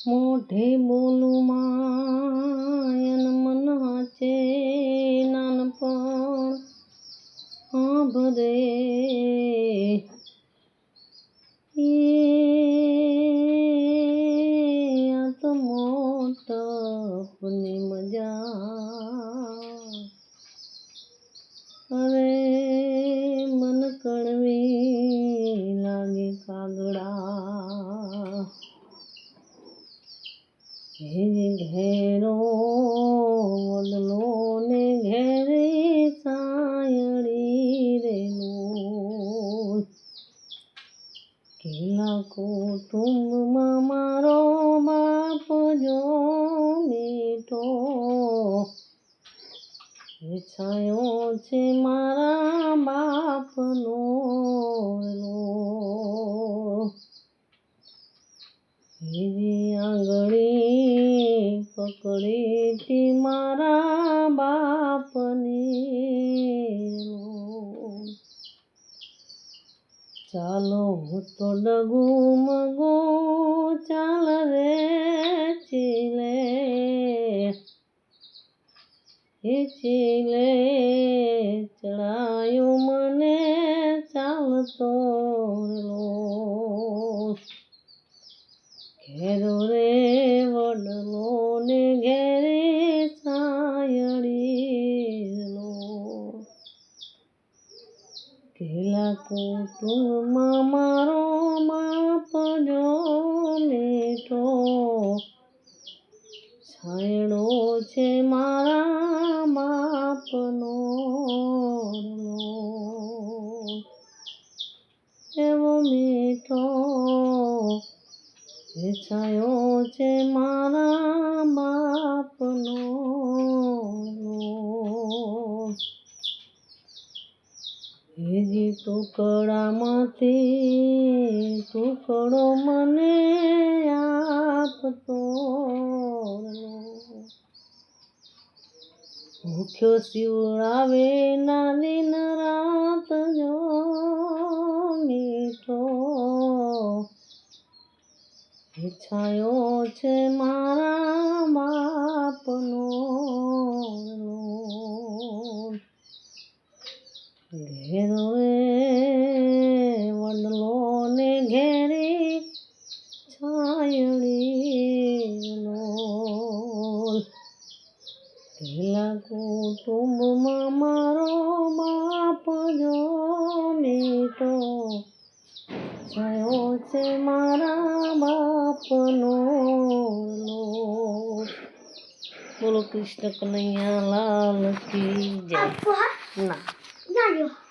મોઢે બોલું માયન મન હાચે નાનપણ આભરે આ તો મોટપની મજા અરે મન કડવી લાગે કાગડા ઘેરો વડલો ને ઘેરે સાયડી રેલું કેલા કુટુંબમાં મારો બાપ જો મીઠો છાયો છે મારા બાપનો આંગળી પકડી તી મારા બાપની ચાલો હું તો ડગુ મગો ચાલ રે ચીલે ચીલે ચડાયો મને ચાલતો ઘેરો રે વડલો ને ઘેરે સાયડી કેલા કુટુંબમાં મારો બાપ જો મીઠો છાયડો છે મારા બાપનો એવો મીઠો છાયો છે મારા બાપનો હેજી ટુકડામાંથી ટુકડો મને આપતો ભૂખ્યો શિવડાવે ના દિન રાત જો મીઠો છાયો છે મારા બાપનો ઘેરો રે વડલો ને ઘેરે છાયડી પેલા કુટુંબમાં મારો બાપ જો મીઠો છાયો છે મારા બાપનો બોલો કૃષ્ણ કનૈયા લાલ કી જય ના